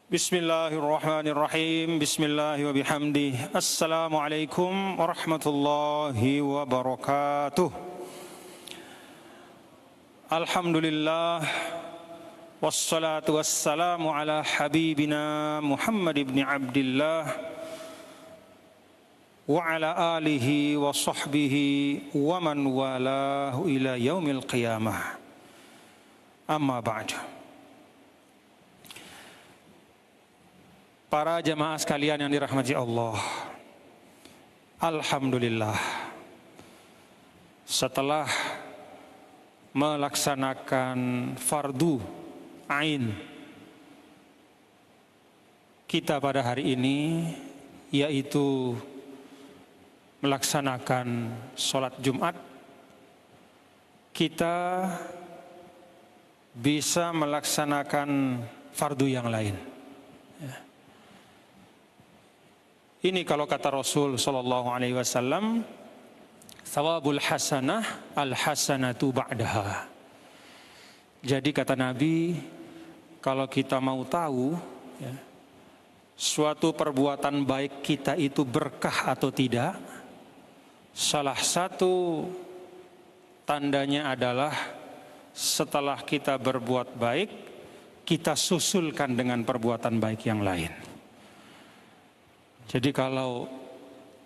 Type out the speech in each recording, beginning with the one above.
Bismillahirrahmanirrahim. Bismillahi wa bihamdih. Assalamualaikum warahmatullahi wabarakatuh. Alhamdulillah. Wassalatu wassalamu ala habibina Muhammad ibn Abdillah wa ala alihi wa sahbihi wa man walahu ila yaumil qiyamah. Amma ba'du. Para jamaah sekalian yang dirahmati Allah, alhamdulillah, setelah melaksanakan fardu ain kita pada hari ini, yaitu melaksanakan sholat Jumat, kita bisa melaksanakan fardu yang lain. Ini kalau kata Rasul sallallahu alaihi wasallam, thawabul hasanah al hasanatu ba'daha. Jadi kata Nabi, kalau kita mau tahu suatu perbuatan baik kita itu berkah atau tidak, salah satu tandanya adalah setelah kita berbuat baik, kita susulkan dengan perbuatan baik yang lain. Jadi kalau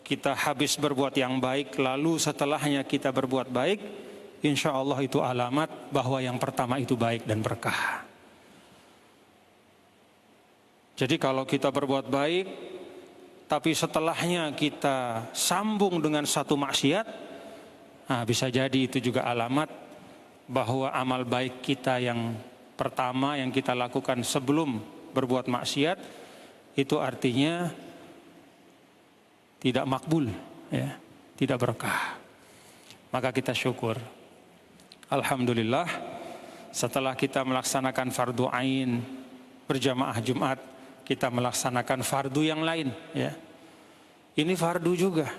kita habis berbuat yang baik, lalu setelahnya kita berbuat baik, insya Allah itu alamat bahwa yang pertama itu baik dan berkah. Jadi kalau kita berbuat baik, tapi setelahnya kita sambung dengan satu maksiat, bisa jadi itu juga alamat bahwa amal baik kita yang pertama yang kita lakukan sebelum berbuat maksiat, itu artinya tidak makbul, tidak berkah. Maka kita syukur. Alhamdulillah, setelah kita melaksanakan fardu ain berjamaah Jumat, kita melaksanakan fardu yang lain. Ini fardu juga.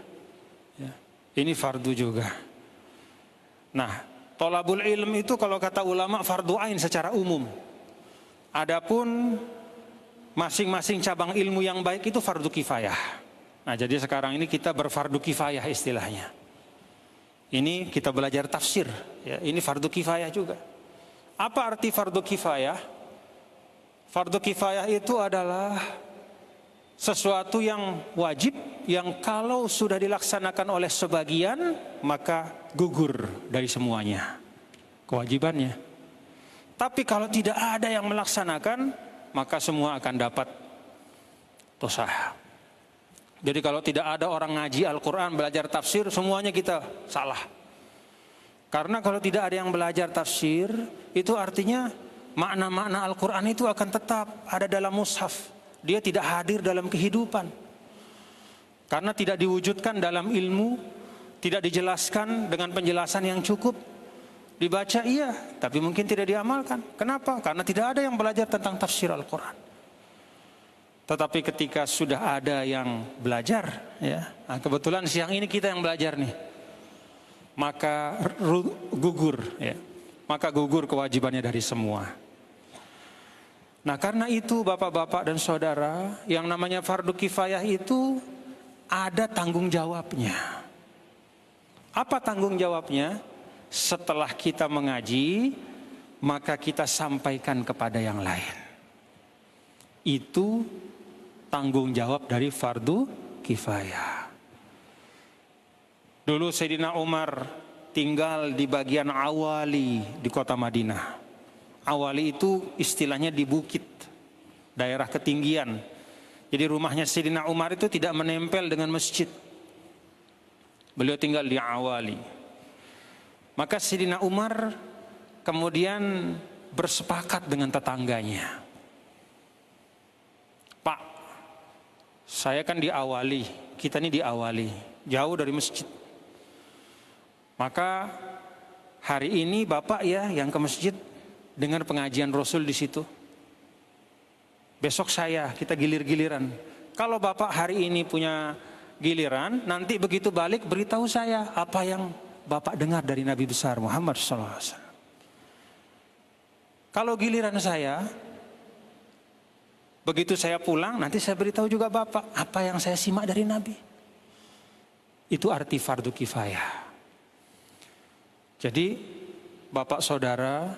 Ini fardu juga. Nah, thalabul ilm itu kalau kata ulama fardu ain secara umum. Adapun masing-masing cabang ilmu yang baik itu fardu kifayah. Nah, jadi sekarang ini kita berfardu kifayah istilahnya. Ini kita belajar tafsir, ini fardu kifayah juga. Apa arti fardu kifayah? Fardu kifayah itu adalah sesuatu yang wajib, yang kalau sudah dilaksanakan oleh sebagian, maka gugur dari semuanya kewajibannya. Tapi kalau tidak ada yang melaksanakan, maka semua akan dapat dosa. Jadi kalau tidak ada orang ngaji Al-Quran, belajar tafsir, semuanya kita salah. Karena kalau tidak ada yang belajar tafsir, itu artinya makna-makna Al-Quran itu akan tetap ada dalam mushaf. Dia tidak hadir dalam kehidupan. Karena tidak diwujudkan dalam ilmu, tidak dijelaskan dengan penjelasan yang cukup. Dibaca iya, tapi mungkin tidak diamalkan. Kenapa? Karena tidak ada yang belajar tentang tafsir Al-Quran. Tetapi ketika sudah ada yang belajar, kebetulan siang ini kita yang belajar nih, maka gugur, maka gugur kewajibannya dari semua. Nah, karena itu bapak-bapak dan saudara, yang namanya fardu kifayah itu ada tanggung jawabnya. Apa tanggung jawabnya? Setelah kita mengaji, maka kita sampaikan kepada yang lain. Itu tanggung jawab dari fardu kifayah. Dulu Sayyidina Umar tinggal di bagian Awali di kota Madinah. Awali itu istilahnya di bukit, daerah ketinggian. Jadi rumahnya Sayyidina Umar itu tidak menempel dengan masjid. Beliau tinggal di Awali. Maka Sayyidina Umar kemudian bersepakat dengan tetangganya. Pak, saya kan di Awali, kita ini di Awali, jauh dari masjid. Maka hari ini Bapak yang ke masjid dengan pengajian Rasul di situ. Besok kita gilir-giliran. Kalau Bapak hari ini punya giliran, nanti begitu balik beritahu saya apa yang Bapak dengar dari Nabi besar Muhammad SAW. Kalau giliran saya, Begitu saya pulang, nanti saya beritahu juga Bapak apa yang saya simak dari Nabi. Itu arti fardu kifayah. Jadi Bapak Saudara,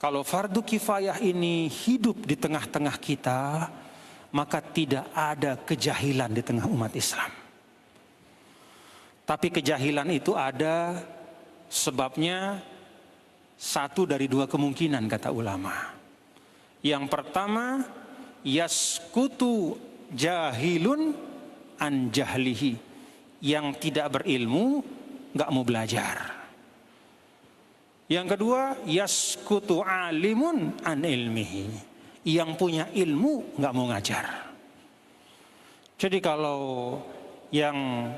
kalau fardu kifayah ini hidup di tengah-tengah kita, maka tidak ada kejahilan di tengah umat Islam. Tapi kejahilan itu ada sebabnya satu dari dua kemungkinan kata ulama. Yang pertama, yaskutu jahilun an jahlihi, yang tidak berilmu nggak mau belajar. Yang kedua, yaskutu alimun an ilmihi, yang punya ilmu nggak mau ngajar. Jadi kalau yang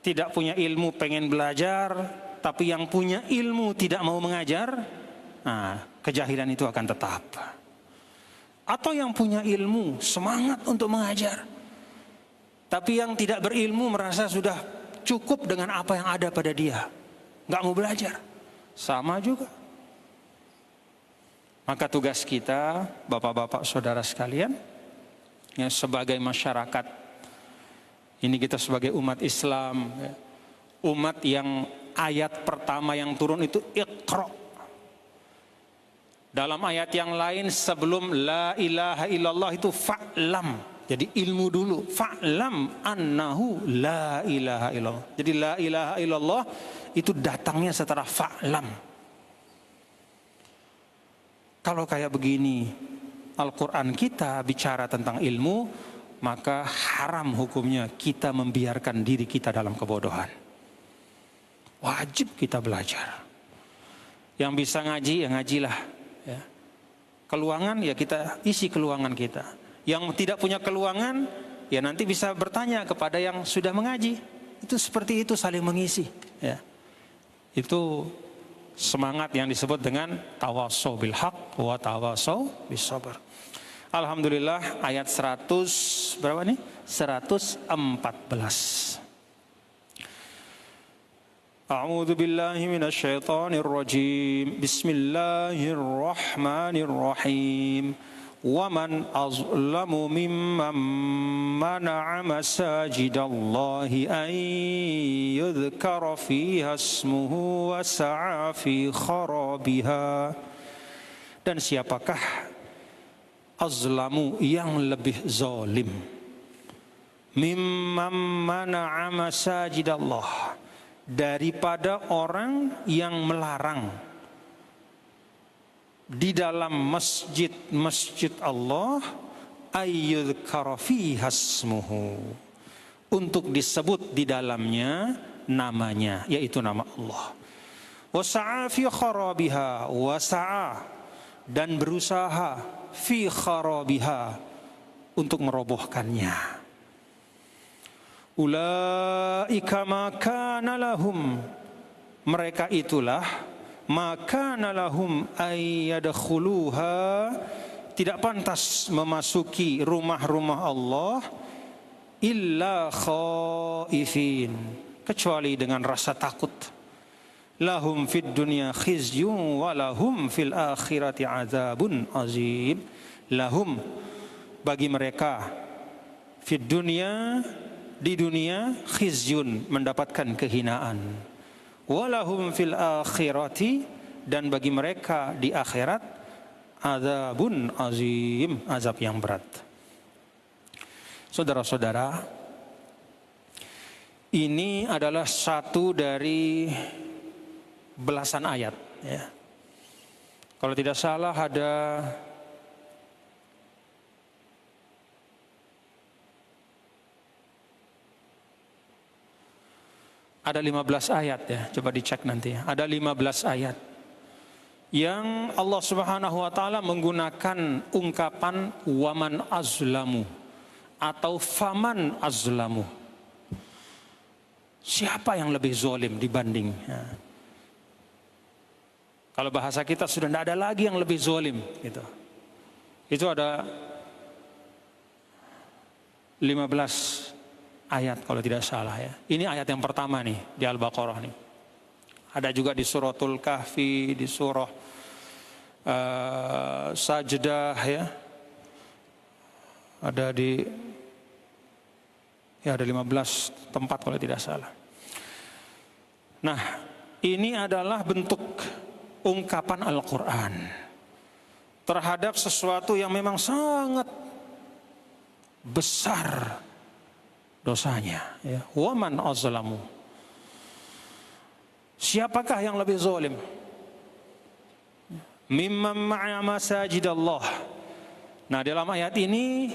tidak punya ilmu pengen belajar, tapi yang punya ilmu tidak mau mengajar, nah, kejahilan itu akan tetap. Atau yang punya ilmu semangat untuk mengajar, tapi yang tidak berilmu merasa sudah cukup dengan apa yang ada pada dia, nggak mau belajar, sama juga. Maka tugas kita, bapak-bapak saudara sekalian, ya, sebagai masyarakat, ini kita sebagai umat Islam, ya, umat yang ayat pertama yang turun itu Iqra. Dalam ayat yang lain sebelum la ilaha illallah itu fa'lam. Jadi ilmu dulu. Fa'lam annahu la ilaha illallah. Jadi la ilaha illallah itu datangnya setelah fa'lam. Kalau kayak begini Al-Quran kita bicara tentang ilmu, maka haram hukumnya kita membiarkan diri kita dalam kebodohan. Wajib kita belajar. Yang bisa ngaji ya ngajilah. Ya. Keluangan ya kita isi keluangan kita. Yang tidak punya keluangan ya nanti bisa bertanya kepada yang sudah mengaji. Itu seperti itu, saling mengisi. Ya. Itu semangat yang disebut dengan tawasau bil haq wa tawasau bis sabr. Alhamdulillah ayat 100 berapa nih? 114. A'udzu billahi minasy syaithanir rajim. Bismillahirrahmanirrahim. Wa man azlamu mimman mana'a masajidallahi an yudhkara fiha ismuhu wa sa'a fi kharabiha. Dan siapakah azlamu yang lebih zalim mimman mana'a masajidallah, daripada orang yang melarang di dalam masjid Allah ayyudhkara fiha ismuhu, untuk disebut di dalamnya namanya, yaitu nama Allah. Wasa'a fi kharabiha, wasa'a, dan berusaha fi kharabiha, untuk merobohkannya. Ulaika ma kana lahum, mereka itulah maka nalahum ayyadkhuluha, tidak pantas memasuki rumah-rumah Allah illa khaifin, kecuali dengan rasa takut. Lahum fid dunya khizyun wa lahum fil akhirati adzabun azim. Lahum, bagi mereka, fid dunya, di dunia, khizyun, mendapatkan kehinaan. Walahum fil akhirati, dan bagi mereka di akhirat, adzabun azim, azab yang berat. Saudara-saudara, ini adalah satu dari belasan ayat, ya. Kalau tidak salah ada 15 ayat, ya. Coba dicek nanti, ya. Ada 15 ayat yang Allah Subhanahu wa taala menggunakan ungkapan waman azlamu atau faman azlamu. Siapa yang lebih zalim dibanding, ya. Kalau bahasa kita sudah tidak ada lagi yang lebih zalim, gitu. Itu ada 15 ayat kalau tidak salah, ya. Ini ayat yang pertama nih di Al-Baqarah nih. Ada juga di suratul Kahfi, di surah Sajdah, ya. Ada ada 15 tempat kalau tidak salah. Nah, ini adalah bentuk ungkapan Al-Quran terhadap sesuatu yang memang sangat besar dosanya. Ya. Waman azlamu. Siapakah yang lebih zalim? Mimman ma'a masajidallah. Nah, dalam ayat ini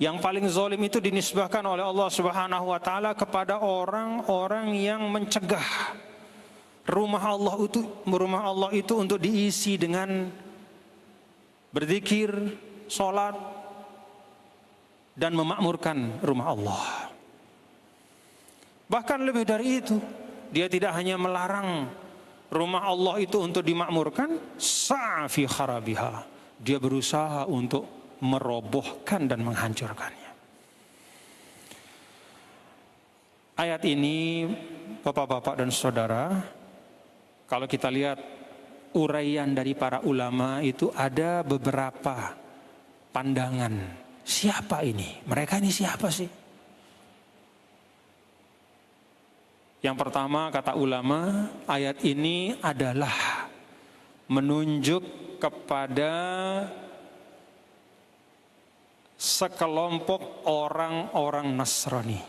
yang paling zalim itu dinisbahkan oleh Allah Subhanahu wa taala kepada orang-orang yang mencegah rumah Allah itu untuk diisi dengan berzikir, sholat, dan memakmurkan rumah Allah. Bahkan lebih dari itu, dia tidak hanya melarang rumah Allah itu untuk dimakmurkan, sa'a fi kharabiha. Dia berusaha untuk merobohkan dan menghancurkannya. Ayat ini, Bapak-bapak dan saudara, kalau kita lihat uraian dari para ulama itu ada beberapa pandangan. Siapa ini? Mereka ini siapa sih? Yang pertama, kata ulama, ayat ini adalah menunjuk kepada sekelompok orang-orang Nasrani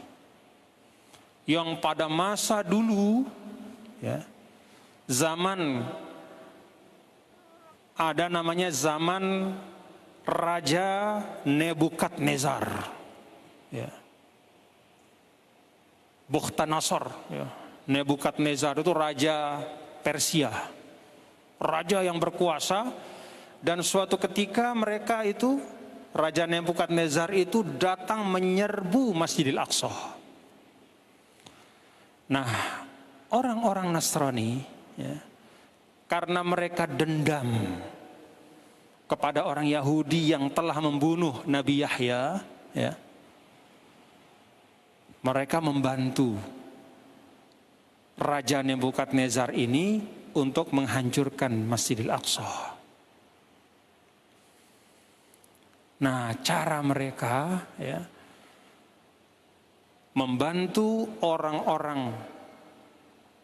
yang pada masa dulu, ya, zaman ada namanya zaman Raja Nebukadnezar, ya. Bukhtanasor, ya. Nebukadnezar itu raja Persia, raja yang berkuasa, dan suatu ketika mereka itu, Raja Nebukadnezar itu datang menyerbu Masjidil Aqsa. Nah, orang-orang Nasrani, ya, karena mereka dendam kepada orang Yahudi yang telah membunuh Nabi Yahya, ya, mereka membantu Raja Nebukadnezar ini untuk menghancurkan Masjidil Aqsa. Nah, cara mereka, ya, membantu orang-orang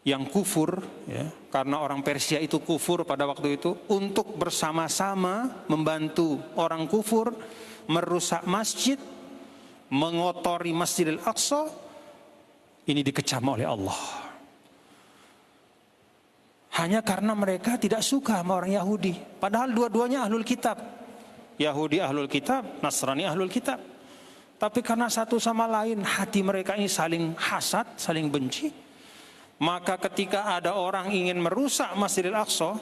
yang kufur, ya, karena orang Persia itu kufur pada waktu itu, untuk bersama-sama membantu orang kufur merusak masjid, mengotori Masjidil Aqsa. Ini dikecam oleh Allah. Hanya karena mereka tidak suka sama orang Yahudi. Padahal dua-duanya ahlul kitab. Yahudi ahlul kitab, Nasrani ahlul kitab. Tapi karena satu sama lain hati mereka ini saling hasad, saling benci, maka ketika ada orang ingin merusak Masjidil Aqsa,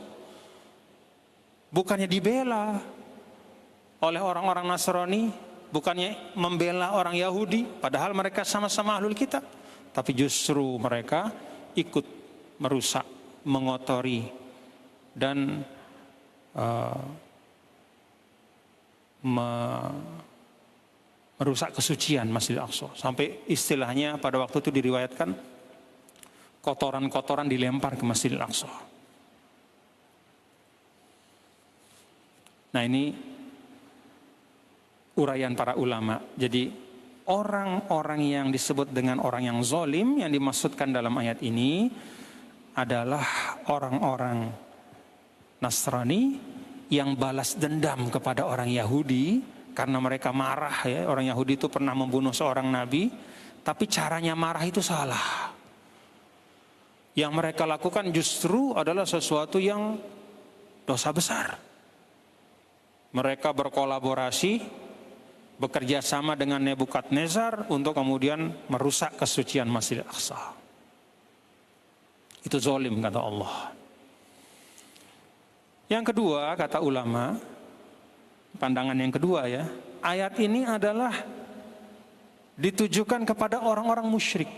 bukannya dibela oleh orang-orang Nasrani, bukannya membela orang Yahudi, padahal mereka sama-sama ahlul kitab, tapi justru mereka ikut merusak, mengotori, dan merusak kesucian Masjidil Aqsa. Sampai istilahnya pada waktu itu diriwayatkan kotoran-kotoran dilempar ke Masjidil Aqsa. Nah, ini uraian para ulama. Jadi orang-orang yang disebut dengan orang yang zalim yang dimaksudkan dalam ayat ini adalah orang-orang Nasrani yang balas dendam kepada orang Yahudi karena mereka marah, ya. Orang Yahudi itu pernah membunuh seorang nabi, tapi caranya marah itu salah. Yang mereka lakukan justru adalah sesuatu yang dosa besar. Mereka berkolaborasi, bekerja sama dengan Nebukadnezar untuk kemudian merusak kesucian Masjidil Aqsa. Itu zalim, kata Allah. Yang kedua, kata ulama, pandangan yang kedua, ya, ayat ini adalah ditujukan kepada orang-orang musyrik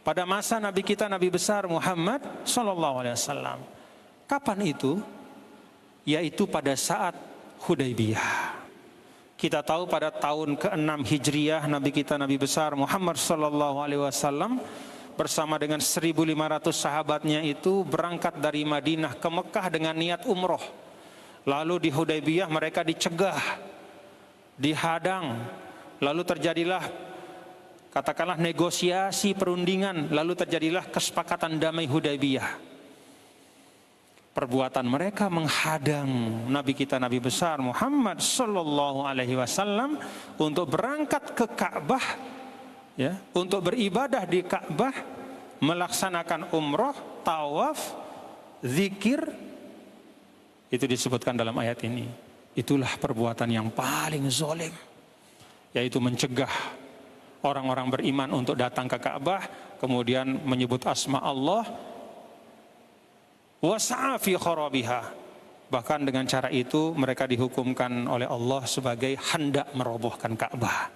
pada masa Nabi kita, Nabi besar Muhammad SAW. Kapan itu? Yaitu pada saat Hudaybiyah. Kita tahu pada tahun ke-6 Hijriyah Nabi kita, Nabi besar Muhammad SAW bersama dengan 1.500 sahabatnya itu berangkat dari Madinah ke Mekah dengan niat umroh. Lalu di Hudaybiyah mereka dicegah dihadang, lalu terjadilah katakanlah negosiasi perundingan, lalu terjadilah kesepakatan damai Hudaybiyah. Perbuatan mereka menghadang Nabi kita, Nabi besar Muhammad sallallahu alaihi wasallam untuk berangkat ke Ka'bah, ya, untuk beribadah di Ka'bah, melaksanakan umroh, tawaf, zikir. Itu disebutkan dalam ayat ini. Itulah perbuatan yang paling zalim, yaitu mencegah orang-orang beriman untuk datang ke Ka'bah, kemudian menyebut asma Allah, wasa'a fi kharabiha. Bahkan dengan cara itu mereka dihukumkan oleh Allah sebagai hendak merobohkan Ka'bah.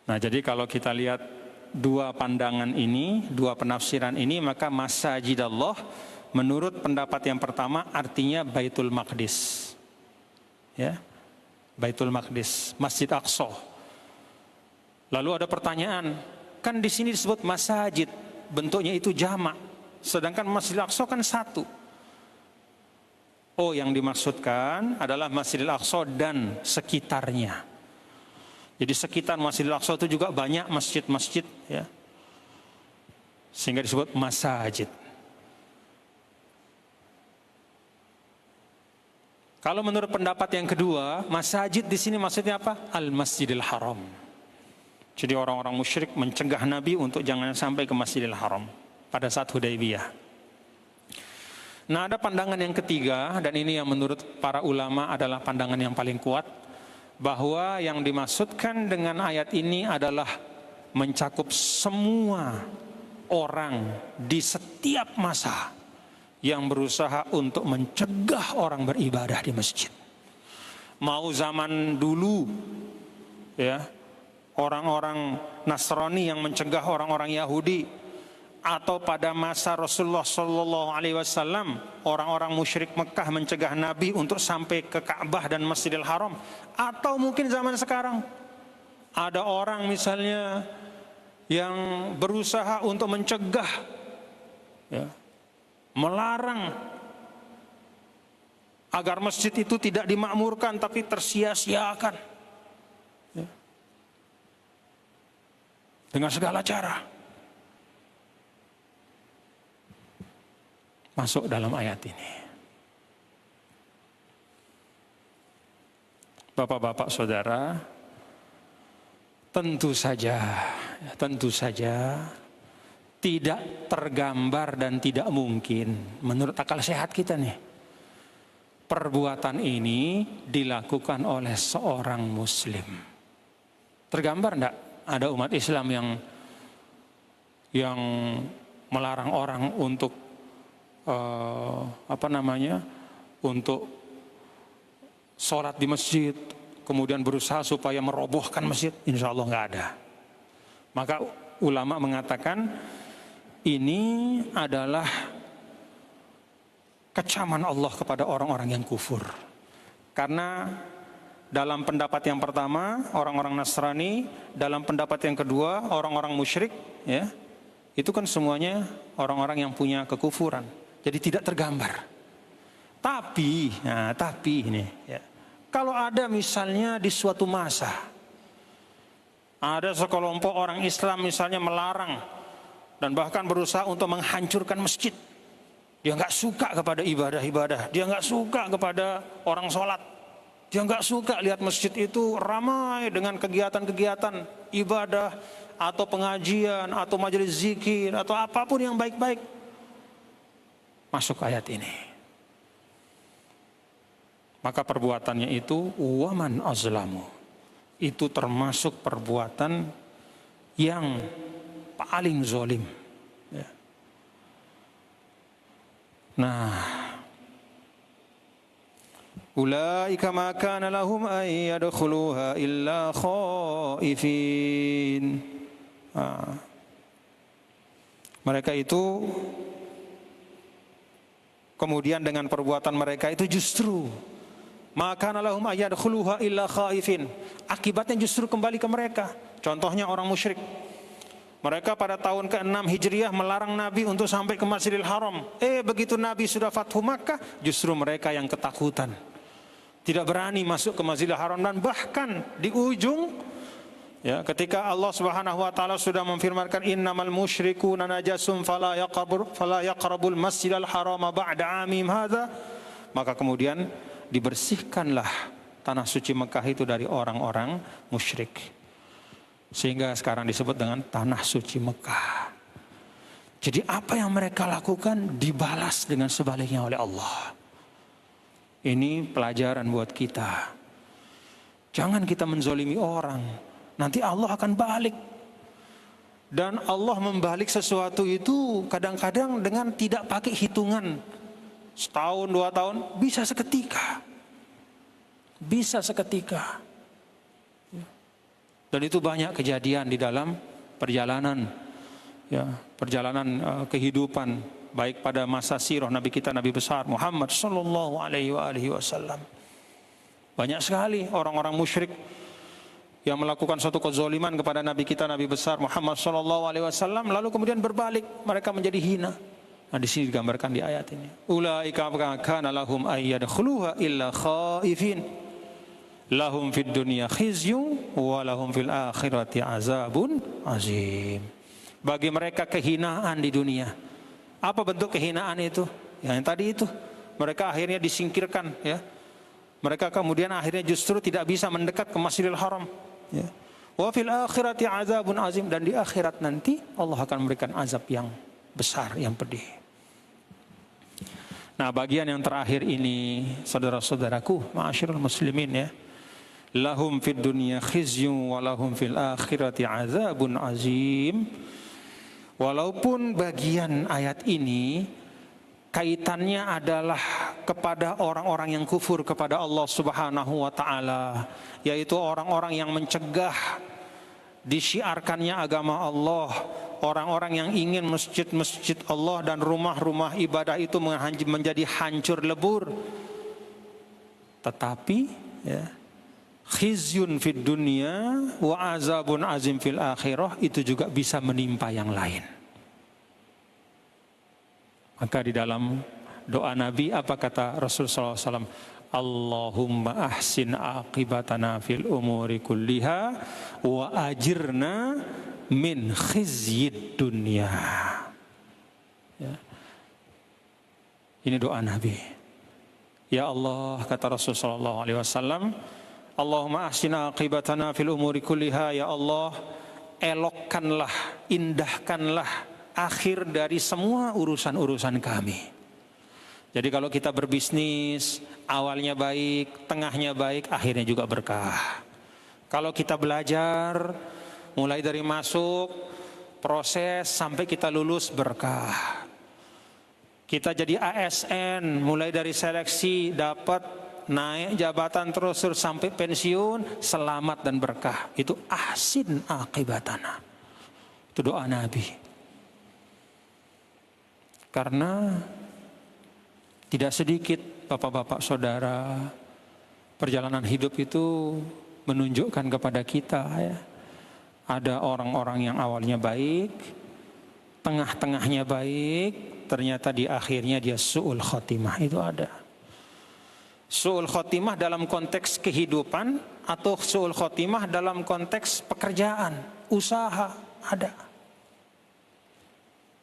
Nah, jadi kalau kita lihat dua pandangan ini, dua penafsiran ini, maka Masajidallah menurut pendapat yang pertama artinya Baitul Maqdis. Ya. Baitul Maqdis, Masjid Aqsa. Lalu ada pertanyaan, kan di sini disebut masajid, bentuknya itu jamak, sedangkan Masjidil Aqsa kan satu. Oh, yang dimaksudkan adalah Masjidil Aqsa dan sekitarnya. Jadi sekitar Masjidil Aqsa itu juga banyak masjid-masjid, ya, sehingga disebut masajid. Kalau menurut pendapat yang kedua, masajid di sini maksudnya apa? Al-Masjidil Haram. Jadi orang-orang musyrik mencegah Nabi untuk jangan sampai ke Masjidil Haram pada saat Hudaybiyah. Nah, ada pandangan yang ketiga, dan ini yang menurut para ulama adalah pandangan yang paling kuat, bahwa yang dimaksudkan dengan ayat ini adalah mencakup semua orang di setiap masa yang berusaha untuk mencegah orang beribadah di masjid. Mau zaman dulu, ya, orang-orang Nasrani yang mencegah orang-orang Yahudi, atau pada masa Rasulullah Sallallahu Alaihi Wasallam orang-orang musyrik Mekah mencegah Nabi untuk sampai ke Ka'bah dan Masjidil Haram, atau mungkin zaman sekarang ada orang misalnya yang berusaha untuk mencegah, ya, melarang agar masjid itu tidak dimakmurkan tapi tersia-siakan, ya, dengan segala cara. Masuk dalam ayat ini. Bapak-bapak saudara, tentu saja tidak tergambar dan tidak mungkin menurut akal sehat kita nih, perbuatan ini dilakukan oleh seorang muslim. Tergambar enggak ada umat Islam yang melarang orang untuk untuk sholat di masjid, kemudian berusaha supaya merobohkan masjid? Insya Allah nggak ada. Maka ulama mengatakan ini adalah kecaman Allah kepada orang-orang yang kufur. Karena dalam pendapat yang pertama orang-orang Nasrani, dalam pendapat yang kedua orang-orang musyrik, ya, itu kan semuanya orang-orang yang punya kekufuran. Jadi tidak tergambar. Tapi ini, ya, kalau ada misalnya di suatu masa ada sekelompok orang Islam misalnya melarang dan bahkan berusaha untuk menghancurkan masjid, dia nggak suka kepada ibadah-ibadah, dia nggak suka kepada orang sholat, dia nggak suka lihat masjid itu ramai dengan kegiatan-kegiatan ibadah atau pengajian atau majelis zikir atau apapun yang baik-baik, masuk ayat ini. Maka perbuatannya itu waman azlamu, itu termasuk perbuatan yang paling zalim, ya. Nah, ulaika ma kana lahum ay yadkhuluha illa khaifin. Mereka itu kemudian dengan perbuatan mereka itu justru maka lahum ayadkhuluha illa khaifin, akibatnya justru kembali ke mereka. Contohnya orang musyrik, Mereka pada tahun ke-6 Hijriah melarang Nabi untuk sampai ke Masjidil Haram. Begitu Nabi sudah Fathu Makkah, justru mereka yang ketakutan, tidak berani masuk ke Masjidil Haram. Dan bahkan di ujung, ya, ketika Allah Subhanahu wa taala sudah memfirmankan innamal musyrikuuna najasun fala yaqrabul Masjidal Haram ba'da 'amim hadza, maka kemudian dibersihkanlah tanah suci Mekah itu dari orang-orang musyrik. Sehingga sekarang disebut dengan tanah suci Mekah. Jadi apa yang mereka lakukan dibalas dengan sebaliknya oleh Allah. Ini pelajaran buat kita. Jangan kita menzolimi orang, nanti Allah akan balik. Dan Allah membalik sesuatu itu kadang-kadang dengan tidak pakai hitungan. Setahun, 2 tahun, bisa seketika. Bisa seketika. Dan itu banyak kejadian di dalam perjalanan, ya, perjalanan kehidupan, baik pada masa sirah Nabi kita, Nabi besar Muhammad sallallahu alaihi wasallam. Banyak sekali orang-orang musyrik yang melakukan suatu kezaliman kepada Nabi kita, Nabi besar Muhammad sallallahu alaihi wasallam, lalu kemudian berbalik, mereka menjadi hina. Nah, di sini digambarkan di ayat ini. Ulaika kana lahum ayyadkhuluha illa khaifin. Lahum fid dunya khizyun wa lahum fil akhirati azabun azim. Bagi mereka kehinaan di dunia. Apa bentuk kehinaan itu? Yang tadi itu, mereka akhirnya disingkirkan, ya. Mereka kemudian akhirnya justru tidak bisa mendekat ke Masjidil Haram, ya. Wa fil akhirati azabun azim, dan di akhirat nanti Allah akan memberikan azab yang besar, yang pedih. Nah, bagian yang terakhir ini, saudara-saudaraku, ma'asyiral muslimin, ya. Lahum fid dunya khizyun wa lahum fil akhirati azabun azim. Walaupun bagian ayat ini kaitannya adalah kepada orang-orang yang kufur kepada Allah Subhanahu wa taala, yaitu orang-orang yang mencegah disyiarkannya agama Allah, orang-orang yang ingin masjid-masjid Allah dan rumah-rumah ibadah itu menjadi hancur lebur. Tetapi, ya, khizyun fid dunya wa azabun azim fil akhirah, itu juga bisa menimpa yang lain. Maka di dalam doa Nabi, apa kata Rasulullah SAW? Allahumma ahsin aqibatana fil umuri kulliha wa ajirna min khizyid dunya. Ya. Ini doa Nabi. Ya Allah, kata Rasulullah SAW, Allahumma ahsina aqibatana fil umuri kulliha, ya Allah, elokkanlah, indahkanlah akhir dari semua urusan-urusan kami. Jadi kalau kita berbisnis, awalnya baik, tengahnya baik, akhirnya juga berkah. Kalau kita belajar, mulai dari masuk, proses, sampai kita lulus, berkah. Kita jadi ASN, mulai dari seleksi, dapat naik jabatan terus sampai pensiun, selamat dan berkah. Itu ahsin aqibatana. Itu doa Nabi. Karena tidak sedikit bapak-bapak saudara, perjalanan hidup itu menunjukkan kepada kita, ya, ada orang-orang yang awalnya baik, tengah-tengahnya baik, ternyata di akhirnya dia su'ul khotimah. Itu ada. Su'ul khotimah dalam konteks kehidupan atau su'ul khotimah dalam konteks pekerjaan, usaha, ada.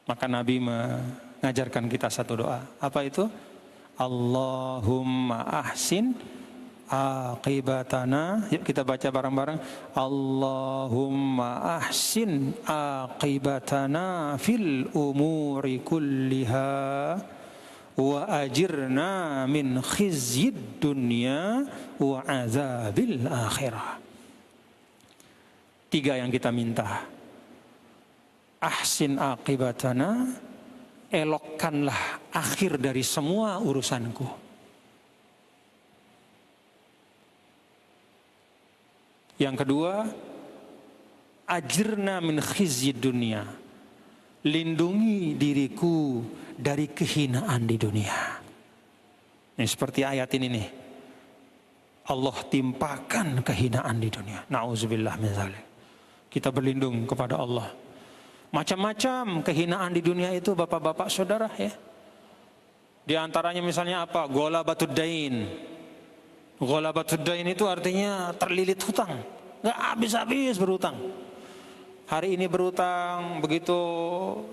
Maka Nabi mengajarkan kita satu doa. Apa itu? Allahumma ahsin aqibatana. Yuk kita baca bareng-bareng. Allahumma ahsin aqibatana fil umuri kulliha wa ajirna min khizyid dunya wa azabil akhirah. 3 yang kita minta. Ahsin aqibatana, elokkanlah akhir dari semua urusanku. Yang kedua, ajirna min khizyid dunya, lindungi diriku dari kehinaan di dunia. Ini seperti ayat ini nih. Allah timpakan kehinaan di dunia. Nauzubillah min dzalik. Kita berlindung kepada Allah Macam-macam kehinaan di dunia itu bapak-bapak saudara ya. Di antaranya misalnya apa? Ghalabatud dain. Ghalabatud dain itu artinya terlilit hutang. Nggak habis-habis berhutang. Hari ini berhutang, begitu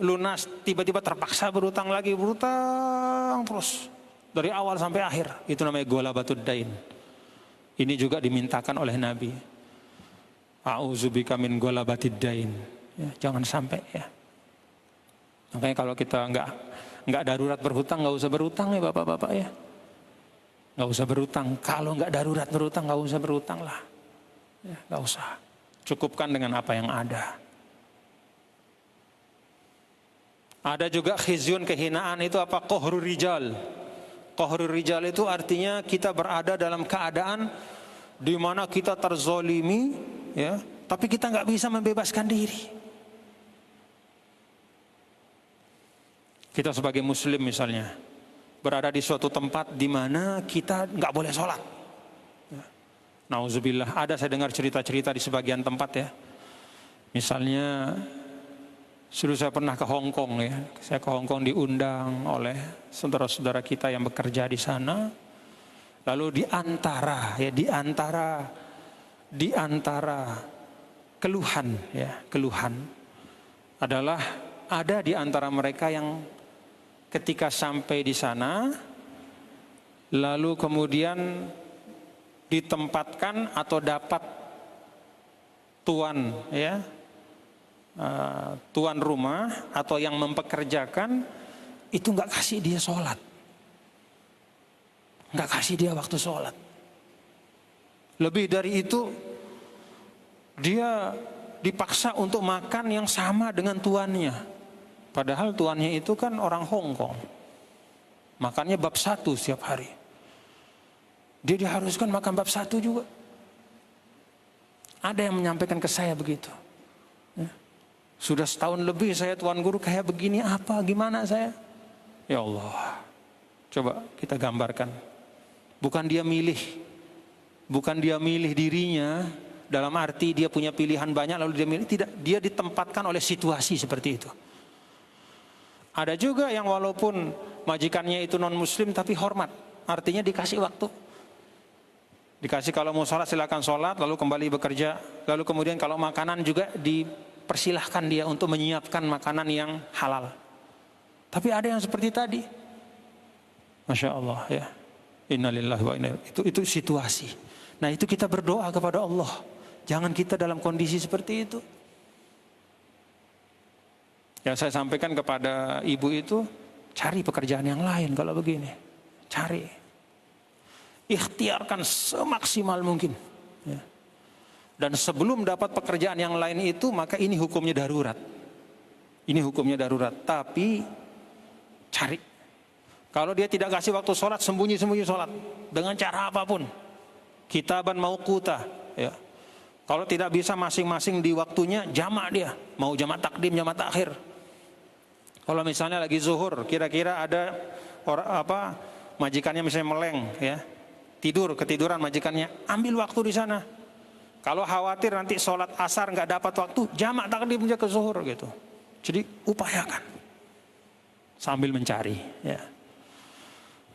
lunas tiba-tiba terpaksa berhutang lagi, berhutang terus dari awal sampai akhir. Itu namanya ghalabatud dain. Ini juga dimintakan oleh Nabi. A'udzubika min ghalabatid dain. Ya, jangan sampai ya. Makanya kalau kita nggak darurat berhutang, nggak usah berhutang ya bapak-bapak ya. Nggak usah berhutang. Kalau nggak darurat berhutang, nggak usah berhutang lah. Ya, nggak usah. Cukupkan dengan apa yang ada. Ada juga khizyun, kehinaan itu apa? Qahrur rijal. Qahrur rijal itu artinya kita berada dalam keadaan di mana kita terzolimi, ya, tapi kita nggak bisa membebaskan diri. Kita sebagai muslim misalnya berada di suatu tempat di mana kita nggak boleh sholat. Nauzubillah, ada saya dengar cerita-cerita di sebagian tempat ya. Misalnya, saya pernah ke Hong Kong ya. Saya ke Hong Kong diundang oleh saudara-saudara kita yang bekerja di sana. Lalu di antara keluhan adalah ada di antara mereka yang ketika sampai di sana, lalu kemudian ditempatkan atau dapat tuan rumah atau yang mempekerjakan itu nggak kasih dia sholat, nggak kasih dia waktu sholat. Lebih dari itu, dia dipaksa untuk makan yang sama dengan tuannya. Padahal tuannya itu kan orang Hong Kong. Makannya bab 1 setiap hari. Dia diharuskan makan bab 1 juga. Ada yang menyampaikan ke saya begitu. Ya. Sudah setahun lebih saya tuan guru kayak begini, gimana saya? Ya Allah, coba kita gambarkan. Bukan dia milih dirinya, dalam arti dia punya pilihan banyak lalu dia milih. Tidak, dia ditempatkan oleh situasi seperti itu. Ada juga yang walaupun majikannya itu non muslim tapi hormat, artinya dikasih waktu. Dikasih kalau mau sholat silakan sholat, lalu kembali bekerja. Lalu kemudian kalau makanan juga dipersilahkan dia untuk menyiapkan makanan yang halal. Tapi ada yang seperti tadi. Masya Allah ya. Innalillahi wa inna ilaihi. Itu situasi. Nah itu kita berdoa kepada Allah. Jangan kita dalam kondisi seperti itu. Yang saya sampaikan kepada ibu itu, cari pekerjaan yang lain kalau begini. Cari. Ikhtiarkan semaksimal mungkin. Ya. Dan sebelum dapat pekerjaan yang lain itu, maka ini hukumnya darurat. Ini hukumnya darurat. Tapi cari. Kalau dia tidak kasih waktu sholat, sembunyi-sembunyi sholat. Dengan cara apapun. Kitaban mauquta. Ya. Kalau tidak bisa masing-masing di waktunya, jamak dia. Mau jamak takdim, jamak takhir. Kalau misalnya lagi zuhur, kira-kira ada majikannya misalnya meleng, ya, ketiduran majikannya, ambil waktu di sana. Kalau khawatir nanti sholat asar nggak dapat waktu, jamak takdim aja ke zuhur gitu. Jadi upayakan sambil mencari, ya.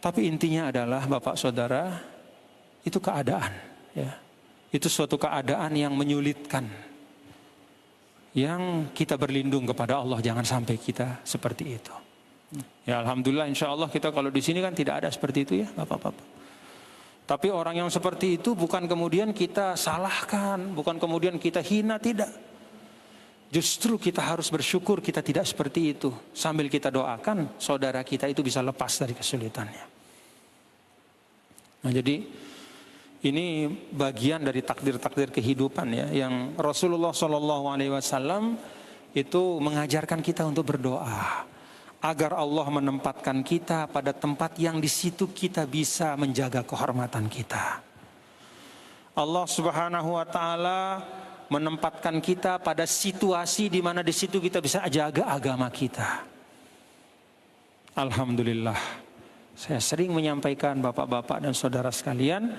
Tapi intinya adalah bapak saudara, itu keadaan, ya, itu suatu keadaan yang menyulitkan. Yang kita berlindung kepada Allah, jangan sampai kita seperti itu. Ya alhamdulillah, insya Allah kita kalau di sini kan tidak ada seperti itu ya bapak-bapak. Tapi orang yang seperti itu bukan kemudian kita salahkan, bukan kemudian kita hina, tidak. Justru kita harus bersyukur kita tidak seperti itu. Sambil kita doakan saudara kita itu bisa lepas dari kesulitannya. Nah jadi ini bagian dari takdir-takdir kehidupan ya, yang Rasulullah SAW itu mengajarkan kita untuk berdoa agar Allah menempatkan kita pada tempat yang di situ kita bisa menjaga kehormatan kita. Allah Subhanahu wa taala menempatkan kita pada situasi di mana di situ kita bisa jaga agama kita. Alhamdulillah. Saya sering menyampaikan bapak-bapak dan saudara sekalian,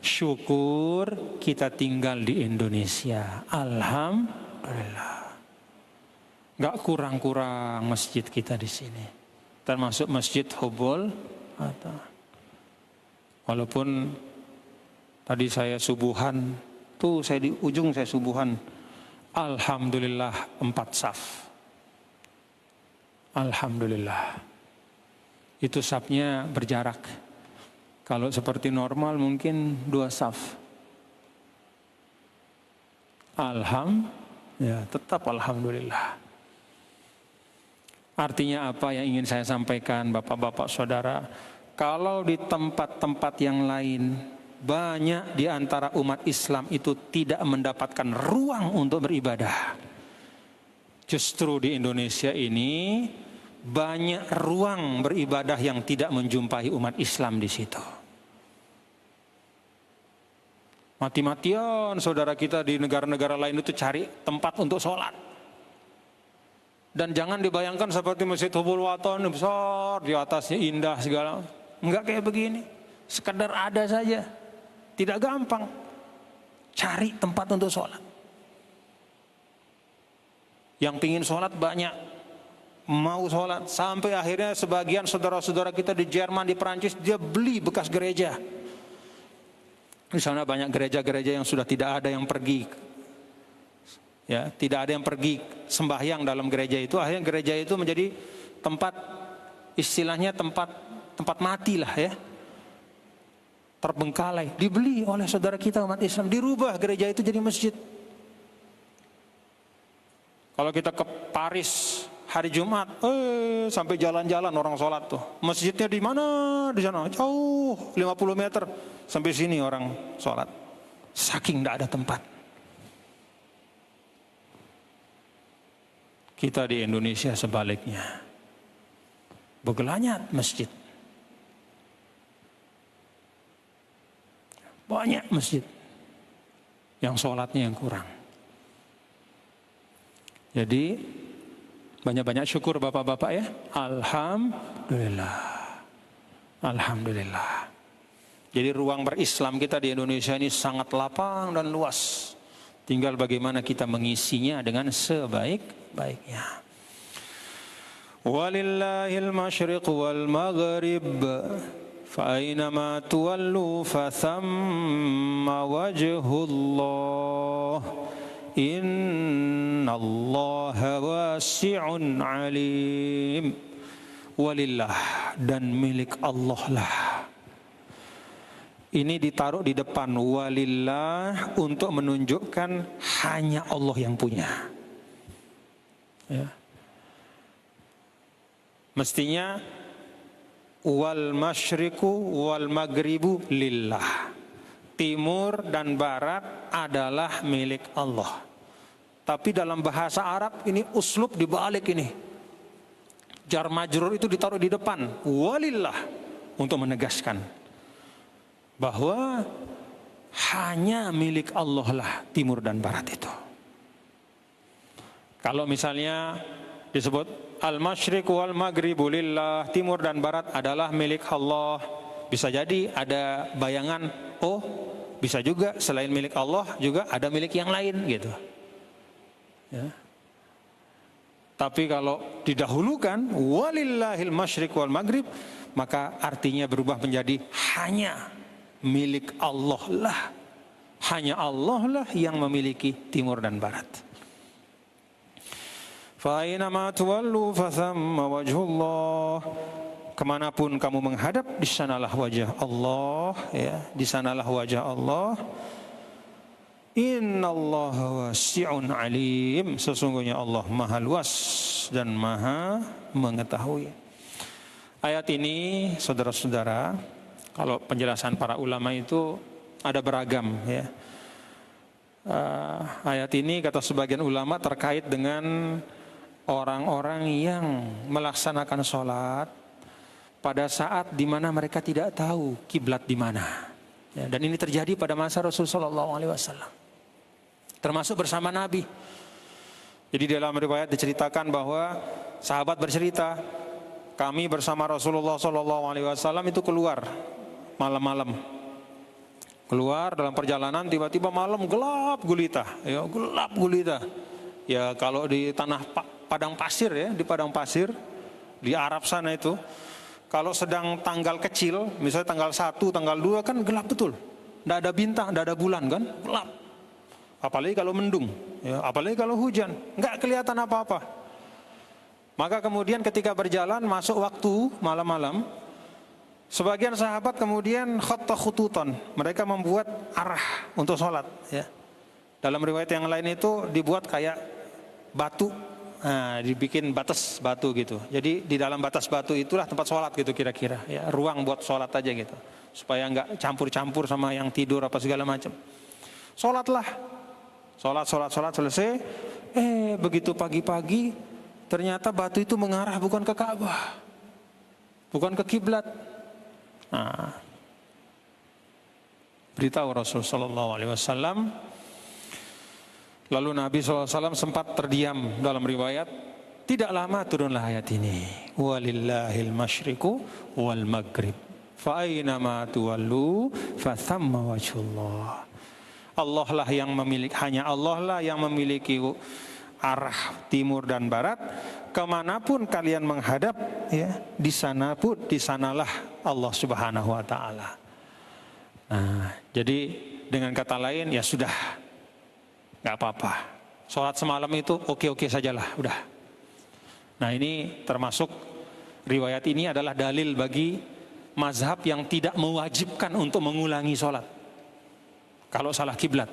syukur kita tinggal di Indonesia. Alhamdulillah. Nggak kurang-kurang masjid kita di sini. Termasuk Masjid Hubbul Atta. Walaupun tadi saya subuhan, tuh saya di ujung saya subuhan. Alhamdulillah 4 saf. Alhamdulillah. Itu safnya berjarak. Kalau seperti normal mungkin 2 saf. Ya tetap alhamdulillah. Artinya apa yang ingin saya sampaikan Bapak-bapak saudara? Kalau di tempat-tempat yang lain banyak di antara umat Islam itu tidak mendapatkan ruang untuk beribadah. Justru di Indonesia ini banyak ruang beribadah yang tidak menjumpai umat Islam di situ. Mati-matian saudara kita di negara-negara lain itu cari tempat untuk sholat. Dan jangan dibayangkan seperti Masjid Hubbul Atta besar, di atasnya indah segala. Enggak kayak begini. Sekedar ada saja. Tidak gampang. Cari tempat untuk sholat. Yang pingin sholat banyak. Mau sholat. Sampai akhirnya sebagian saudara-saudara kita di Jerman, di Perancis, dia beli bekas gereja. Di sana banyak gereja-gereja yang sudah tidak ada yang pergi. Ya, tidak ada yang pergi sembahyang dalam gereja itu. Akhirnya gereja itu menjadi tempat, istilahnya tempat mati lah ya. Terbengkalai, dibeli oleh saudara kita umat Islam, dirubah gereja itu jadi masjid. Kalau kita ke Paris hari Jumat, sampai jalan-jalan orang sholat tuh. Masjidnya di mana? Di sana, jauh 50 meter sampai sini orang sholat. Saking tidak ada tempat. Kita di Indonesia sebaliknya, bergelanyat masjid. Banyak masjid yang sholatnya yang kurang. Jadi banyak-banyak syukur bapak-bapak ya. Alhamdulillah. Alhamdulillah. Jadi ruang berislam kita di Indonesia ini sangat lapang dan luas. Tinggal bagaimana kita mengisinya dengan sebaik-baiknya. Walillahil masyriq wal maghrib. فَأَيْنَمَا تُوَلُّوا فَثَمَّ وَجْهُ اللَّهِ إِنَّ اللَّهَ وَاسِعٌ عَلِيمٌ. Walillah, dan milik Allah lah. Ini ditaruh di depan walillah untuk menunjukkan hanya Allah yang punya. Ya. Mestinya wal masyriku wal maghribu lillah. Timur dan barat adalah milik Allah. Tapi dalam bahasa Arab ini uslub dibalik ini. Jar majrur itu ditaruh di depan walillah untuk menegaskan bahwa hanya milik Allah lah timur dan barat itu. Kalau misalnya disebut al-masyriq wal maghribu lillah, timur dan barat adalah milik Allah, bisa jadi ada bayangan, oh bisa juga selain milik Allah juga ada milik yang lain gitu ya. Tapi kalau didahulukan walillahil masyriq wal maghrib, maka artinya berubah menjadi hanya milik Allah lah. Hanya Allah lah yang memiliki timur dan barat. Fa'inama tuwallu fathamma wajhullah. Kemanapun kamu menghadap, di sanalah wajah Allah, ya, di sanalah wajah Allah. Innallaha wasi'un alim. Sesungguhnya Allah maha luas dan maha mengetahui. Ayat ini, saudara-saudara, kalau penjelasan para ulama itu ada beragam ya. Ayat ini kata sebagian ulama terkait dengan orang-orang yang melaksanakan sholat pada saat di mana mereka tidak tahu kiblat di mana. Ya, dan ini terjadi pada masa Rasulullah SAW. Termasuk bersama Nabi. Jadi dalam riwayat diceritakan bahwa sahabat bercerita, kami bersama Rasulullah SAW itu keluar malam-malam. Keluar dalam perjalanan, tiba-tiba malam gelap gulita. Ya, gelap gulita. Ya kalau di tanah padang pasir ya, di padang pasir di Arab sana itu. Kalau sedang tanggal kecil, misalnya tanggal 1, tanggal 2 kan gelap betul. Tidak ada bintang, tidak ada bulan kan, gelap. Apalagi kalau mendung, ya, apalagi kalau hujan, nggak kelihatan apa-apa. Maka kemudian ketika berjalan masuk waktu malam-malam, sebagian sahabat kemudian khatta khututan, mereka membuat arah untuk sholat. Ya. Dalam riwayat yang lain itu dibuat kayak batu. Nah, dibikin batas batu gitu. Jadi di dalam batas batu itulah tempat sholat gitu kira-kira. Ya, ruang buat sholat aja gitu. Supaya nggak campur-campur sama yang tidur apa segala macam. Sholatlah. Sholat selesai. Begitu pagi-pagi ternyata batu itu mengarah bukan ke Ka'bah. Bukan ke kiblat. Nah, beritahu Rasulullah SAW. Lalu Nabi SAW sempat terdiam dalam riwayat. Tidak lama turunlah ayat ini. Walillahil masyriqu wal maghrib. Fa'ainama tuwallu fathamma wajhullah. Allah lah yang memiliki, hanya Allah lah yang memiliki arah timur dan barat. Kemanapun kalian menghadap, ya, di sana pun, di sanalah Allah Subhanahu wa Ta'ala. Nah, jadi dengan kata lain, ya sudah. Gak apa-apa. Sholat semalam itu oke-oke sajalah, udah. Nah ini termasuk riwayat ini adalah dalil bagi mazhab yang tidak mewajibkan untuk mengulangi sholat. Kalau salah kiblat,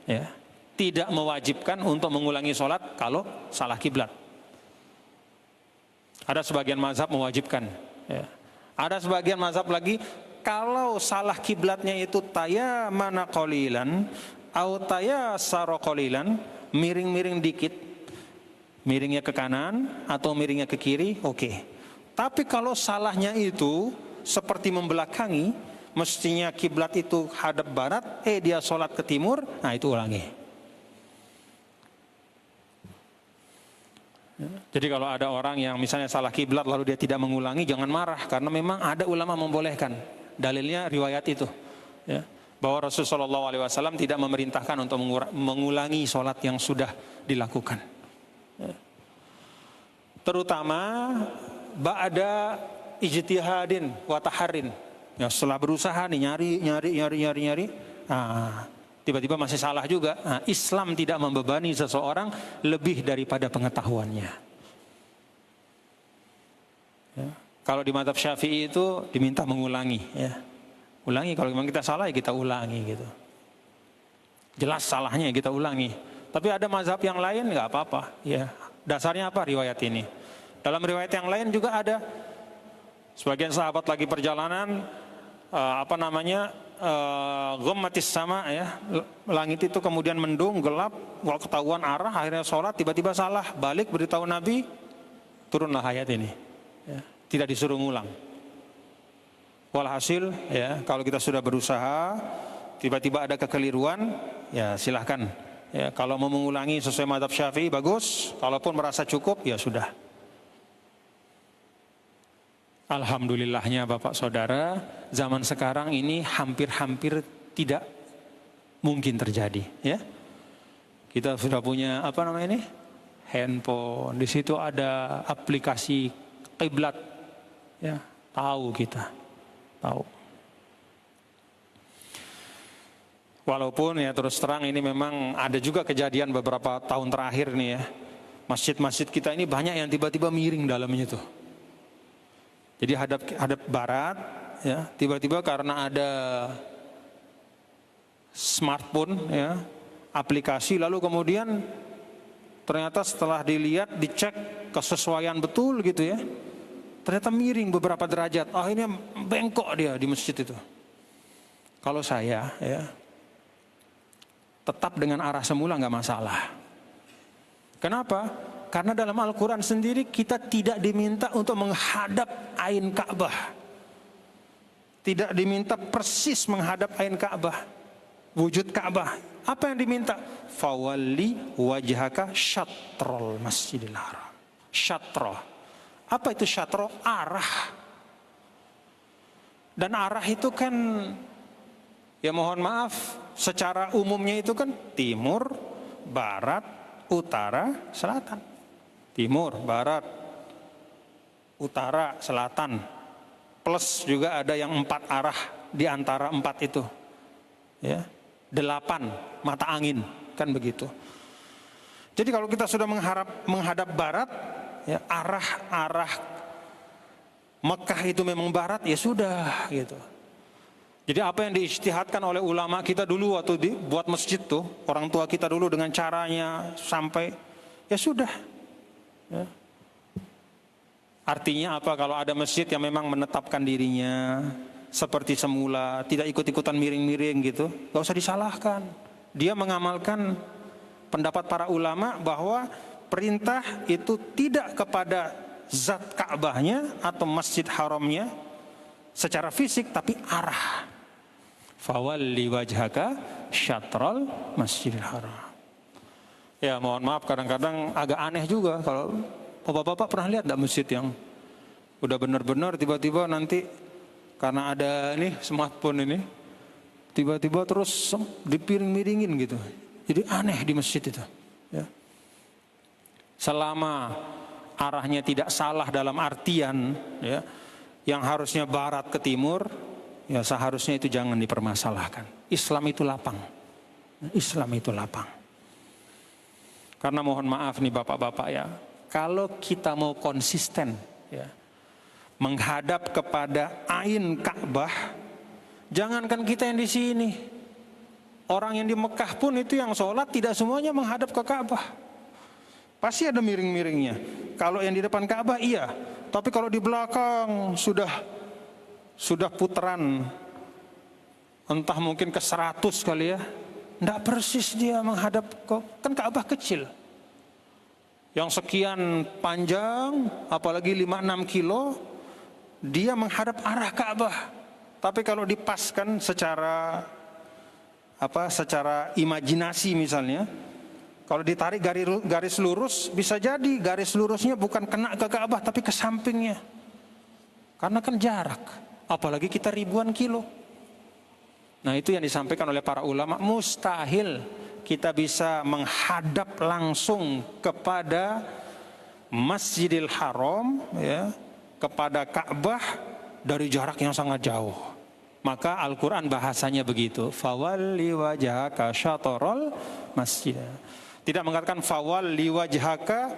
ya, tidak mewajibkan untuk mengulangi sholat kalau salah kiblat. Ada sebagian mazhab mewajibkan. Ya. Ada sebagian mazhab lagi kalau salah kiblatnya itu tayammana qalilan autaya sarokolilan, miring-miring dikit, miringnya ke kanan atau miringnya ke kiri, oke. Tapi kalau salahnya itu seperti membelakangi, mestinya kiblat itu hadap barat, dia sholat ke timur, nah itu ulangi. Jadi kalau ada orang yang misalnya salah kiblat lalu dia tidak mengulangi, jangan marah, karena memang ada ulama membolehkan. Dalilnya riwayat itu. Ya. Bahwa Rasulullah SAW tidak memerintahkan untuk mengulangi sholat yang sudah dilakukan. Terutama ba'da ijtihadin wa taharrin. Ya, setelah berusaha nih nyari. Tiba-tiba masih salah juga. Nah, Islam tidak membebani seseorang lebih daripada pengetahuannya. Ya. Kalau di mazhab Syafi'i itu diminta mengulangi, ya. Ulangi, kalau memang kita salah ya kita ulangi gitu. Jelas salahnya ya kita ulangi. Tapi ada mazhab yang lain nggak apa-apa. Ya, dasarnya apa riwayat ini? Dalam riwayat yang lain juga ada sebagian sahabat lagi perjalanan, ghammatis sama, ya, langit itu kemudian mendung, gelap, nggak ketahuan arah, akhirnya sholat tiba-tiba salah, balik beritahu Nabi, turunlah ayat ini. Ya, tidak disuruh ngulang. Walhasil, ya, kalau kita sudah berusaha, tiba-tiba ada kekeliruan, ya silahkan. Ya, kalau mau mengulangi sesuai mazhab Syafi'i bagus, kalaupun merasa cukup, ya sudah. Alhamdulillahnya Bapak Saudara, zaman sekarang ini hampir-hampir tidak mungkin terjadi. Ya, kita sudah punya handphone. Di situ ada aplikasi kiblat. Ya, tahu kita. Tahu. Walaupun ya terus terang ini memang ada juga kejadian beberapa tahun terakhir nih ya. Masjid-masjid kita ini banyak yang tiba-tiba miring dalamnya tuh. Jadi hadap barat, ya, tiba-tiba karena ada smartphone, ya, aplikasi, lalu kemudian ternyata setelah dilihat, dicek kesesuaian betul gitu ya. Ternyata miring beberapa derajat, akhirnya bengkok dia di masjid itu. Kalau saya, ya, tetap dengan arah semula nggak masalah. Kenapa? Karena dalam Al-Quran sendiri kita tidak diminta untuk menghadap ain Ka'bah. Tidak diminta persis menghadap ain Ka'bah, wujud Ka'bah. Apa yang diminta? Fawalli wajhaka syatrul masjidil haram. Syatra. Apa itu syatro? Arah. Dan arah itu kan, ya mohon maaf, secara umumnya itu kan timur, barat, utara, selatan. timur, barat, utara, selatan. Plus juga ada yang 4 arah di antara 4 itu. Ya, 8 mata angin, kan begitu. Jadi kalau kita sudah menghadap barat, ya, arah Mekah itu memang barat, ya sudah gitu. Jadi apa yang diijtihadkan oleh ulama kita dulu waktu buat masjid tuh, orang tua kita dulu dengan caranya sampai, ya sudah. Ya. Artinya apa? Kalau ada masjid yang memang menetapkan dirinya seperti semula, tidak ikut-ikutan miring-miring gitu, gak usah disalahkan. Dia mengamalkan pendapat para ulama bahwa perintah itu tidak kepada zat Ka'bahnya atau masjid haramnya secara fisik, tapi arah. Fawalli wajhaka syatral masjidil haram. Ya mohon maaf, kadang-kadang agak aneh juga kalau bapak-bapak pernah lihat enggak masjid yang udah benar-benar tiba-tiba nanti karena ada ini smartphone ini tiba-tiba terus dipiring-miringin gitu. Jadi aneh di masjid itu. Ya. Selama arahnya tidak salah dalam artian, ya, yang harusnya barat ke timur, ya seharusnya itu jangan dipermasalahkan. Islam itu lapang. Islam itu lapang. Karena mohon maaf nih bapak-bapak ya, kalau kita mau konsisten, ya, menghadap kepada ain Ka'bah, jangankan kita yang di sini, orang yang di Mekah pun itu yang sholat tidak semuanya menghadap ke Ka'bah. Pasti ada miring-miringnya. Kalau yang di depan Ka'bah iya, tapi kalau di belakang sudah putaran entah mungkin ke 100 kali ya, enggak persis dia menghadap ke, kan Ka'bah kecil. Yang sekian panjang, apalagi 5-6 kilo, dia menghadap arah Ka'bah. Tapi kalau dipaskan secara imajinasi misalnya, kalau ditarik garis lurus, bisa jadi garis lurusnya bukan kena ke Ka'bah tapi ke sampingnya. Karena kan jarak, apalagi kita ribuan kilo. Nah itu yang disampaikan oleh para ulama, mustahil kita bisa menghadap langsung kepada Masjidil Haram, ya, kepada Ka'bah dari jarak yang sangat jauh. Maka Al-Quran bahasanya begitu, fawalli wajhaka syatrol masjid. Tidak mengatakan fawalli wajhaka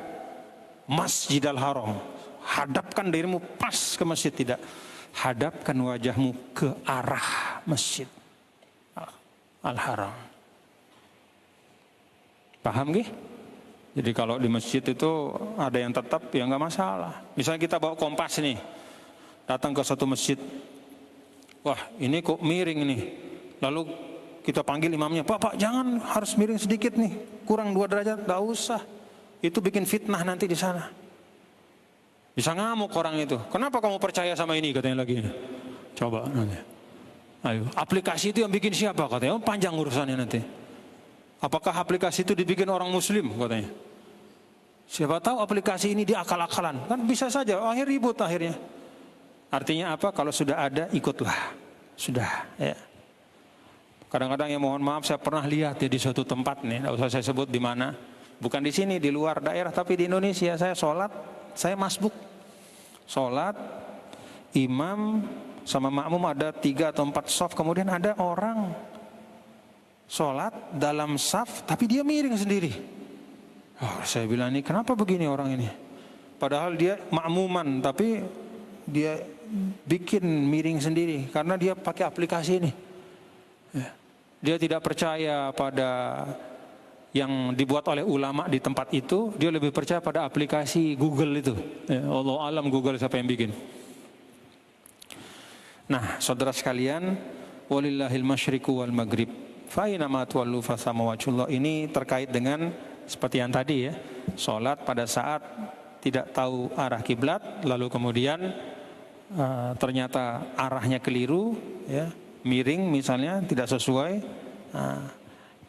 Masjidil Haram, hadapkan dirimu pas ke masjid, tidak. Hadapkan wajahmu ke arah masjid Al-Haram. Paham gih? Jadi kalau di masjid itu ada yang tetap, ya nggak masalah. Misalnya kita bawa kompas nih, datang ke satu masjid, wah ini kok miring nih, lalu kita panggil imamnya, Pak jangan, harus miring sedikit nih, kurang 2 derajat, nggak usah. Itu bikin fitnah nanti di sana. Bisa ngamuk orang itu. Kenapa kamu percaya sama ini, katanya lagi. Coba nanti. Ayo, aplikasi itu yang bikin siapa, katanya. Panjang urusannya nanti. Apakah aplikasi itu dibikin orang muslim, katanya. Siapa tahu aplikasi ini diakal-akalan. Kan bisa saja, akhir ribut akhirnya. Artinya apa? Kalau sudah ada, ikutlah. Sudah, ya. Kadang-kadang ya mohon maaf, saya pernah lihat ya di suatu tempat nih, tidak usah saya sebut di mana. Bukan di sini, di luar daerah, tapi di Indonesia. Saya sholat, saya masbuk. Sholat, imam sama makmum ada 3 atau 4 shaf, kemudian ada orang sholat dalam saf, tapi dia miring sendiri. Oh, saya bilang, ini kenapa begini orang ini? Padahal dia makmuman, tapi dia bikin miring sendiri karena dia pakai aplikasi ini. Dia tidak percaya pada yang dibuat oleh ulama di tempat itu, dia lebih percaya pada aplikasi Google itu. Allah alam Google siapa yang bikin. Nah, saudara sekalian, walillahil masyriqu wal maghrib. Fa aina ma tuwallu fa thamma wajhullah. Ini terkait dengan seperti yang tadi ya, salat pada saat tidak tahu arah kiblat, lalu kemudian ternyata arahnya keliru, ya, miring misalnya, tidak sesuai.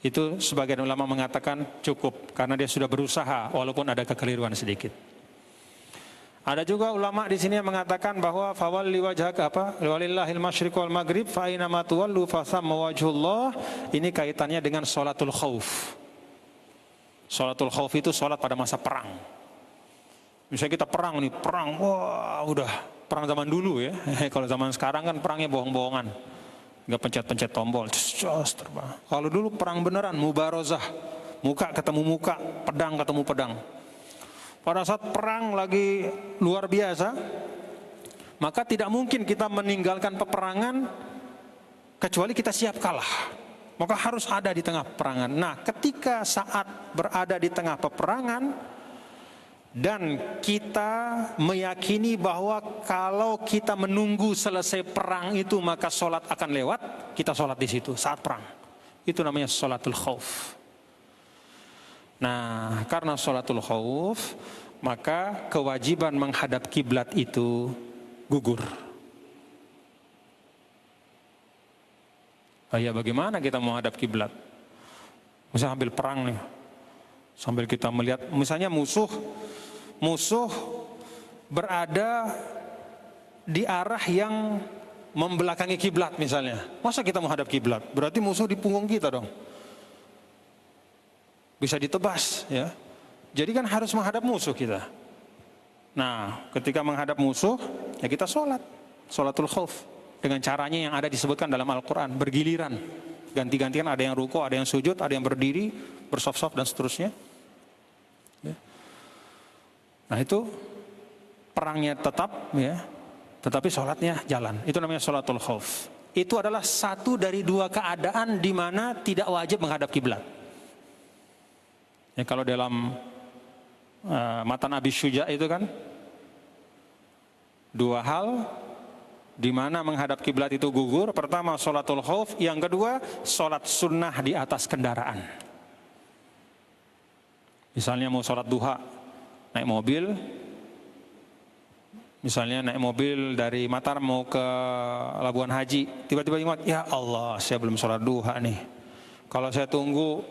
Itu sebagian ulama mengatakan cukup karena dia sudah berusaha walaupun ada kekeliruan sedikit. Ada juga ulama di sini yang mengatakan bahwa fawalli wajhaka walillahil masyriq wal maghrib fa aina ma tuwallu fa thamma wajhullah. Ini kaitannya dengan sholatul khauf. Sholatul khauf itu sholat pada masa perang. Misalnya kita perang nih, perang, wah udah perang zaman dulu ya. Kalau zaman sekarang kan perangnya bohong-bohongan, nggak pencet-pencet tombol, cus terbang. Kalau dulu perang beneran, mubarozah, muka ketemu muka, pedang ketemu pedang. Pada saat perang lagi luar biasa, maka tidak mungkin kita meninggalkan peperangan kecuali kita siap kalah. Maka harus ada di tengah peperangan. Nah, ketika saat berada di tengah peperangan dan kita meyakini bahwa kalau kita menunggu selesai perang itu maka sholat akan lewat, kita sholat di situ saat perang. Itu namanya sholatul khauf. Nah, karena sholatul khauf, maka kewajiban menghadap kiblat itu gugur. Oh ya, bagaimana kita menghadap kiblat? Misalnya ambil perang nih, sambil kita melihat, misalnya musuh berada di arah yang membelakangi kiblat misalnya. Masa kita menghadap kiblat? Berarti musuh di punggung kita dong. Bisa ditebas ya. Jadi kan harus menghadap musuh kita. Nah, ketika menghadap musuh, ya kita sholatul khauf dengan caranya yang ada disebutkan dalam Al-Quran, bergiliran, ganti-gantian, ada yang ruku, ada yang sujud, ada yang berdiri, bersaf-saf dan seterusnya. Ya. Nah itu perangnya tetap ya, tetapi sholatnya jalan. Itu namanya sholatul khauf. Itu adalah satu dari dua keadaan di mana tidak wajib menghadap kiblat. Ya, kalau dalam Matan Abi Syuja itu kan dua hal di mana menghadap kiblat itu gugur. Pertama sholatul khauf, yang kedua sholat sunnah di atas kendaraan. Misalnya mau sholat duha, naik mobil, misalnya naik mobil dari Mataram mau ke Labuan Haji, tiba-tiba ingat, ya Allah saya belum sholat duha nih. Kalau saya tunggu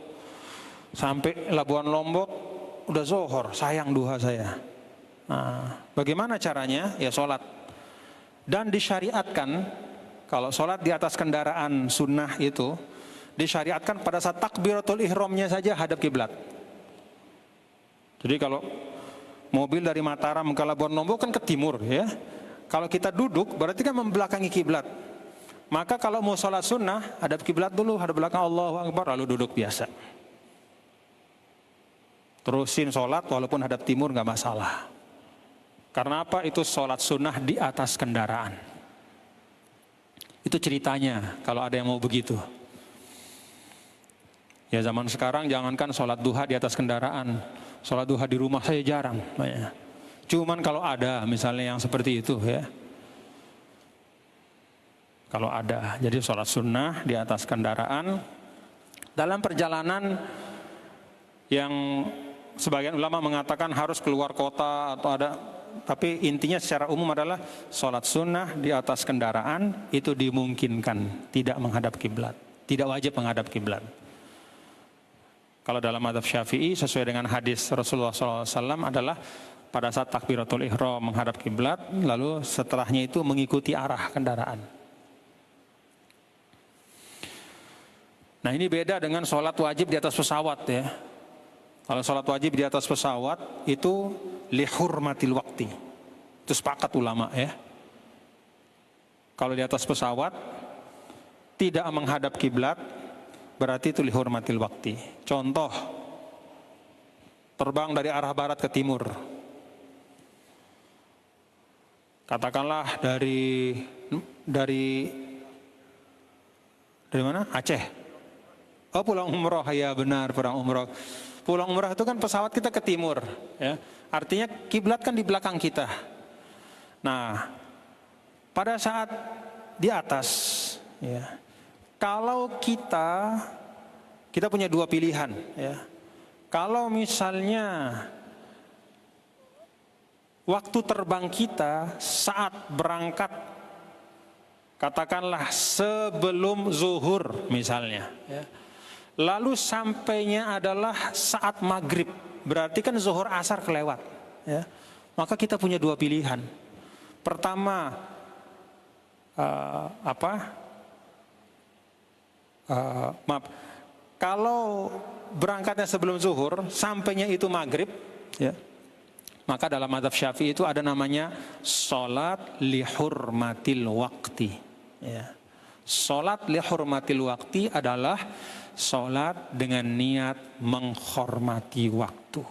sampai Labuan Lombok udah zuhur, sayang duha saya. Nah, bagaimana caranya? Ya sholat. Dan disyariatkan, kalau sholat di atas kendaraan sunnah itu, disyariatkan pada saat takbiratul ihramnya saja hadap kiblat. Jadi kalau mobil dari Mataram ke Labuan Lombok kan ke timur ya. Kalau kita duduk berarti kan membelakangi kiblat. Maka kalau mau sholat sunnah, hadap kiblat dulu, hadap belakang Allahu Akbar, lalu duduk biasa. Terusin sholat walaupun hadap timur nggak masalah. Karena apa? Itu sholat sunnah di atas kendaraan. Itu ceritanya kalau ada yang mau begitu. Ya zaman sekarang jangankan sholat duha di atas kendaraan, sholat duha di rumah saya jarang. Cuman kalau ada misalnya yang seperti itu ya. Kalau ada, jadi sholat sunnah di atas kendaraan. Dalam perjalanan yang sebagian ulama mengatakan harus keluar kota atau ada, tapi intinya secara umum adalah sholat sunnah di atas kendaraan itu dimungkinkan, tidak menghadap kiblat, tidak wajib menghadap kiblat. Kalau dalam mazhab Syafi'i sesuai dengan hadis Rasulullah SAW adalah pada saat takbiratul ihram menghadap kiblat, lalu setelahnya itu mengikuti arah kendaraan. Nah ini beda dengan sholat wajib di atas pesawat ya. Kalau sholat wajib di atas pesawat itu lihurmatil waqti. Itu sepakat ulama ya. Kalau di atas pesawat tidak menghadap kiblat berarti itu lihurmatil waqti. Contoh, terbang dari arah barat ke timur. Katakanlah dari mana? Aceh. Oh pulang umroh, ya benar pulang umroh. Pulang umroh itu kan pesawat kita ke timur, ya. Artinya kiblat kan di belakang kita. Nah, pada saat di atas, ya, kalau kita punya dua pilihan, ya. Kalau misalnya waktu terbang kita saat berangkat, katakanlah sebelum zuhur misalnya, ya. Lalu sampainya adalah saat maghrib, berarti kan zuhur asar kelewat, ya. Maka kita punya dua pilihan. Pertama, kalau berangkatnya sebelum zuhur, sampainya itu maghrib, ya, Maka dalam mazhab Syafi'i itu ada namanya sholat lihurmatil waqti. Ya. Sholat lihurmatil waqti adalah sholat dengan niat menghormati waktu.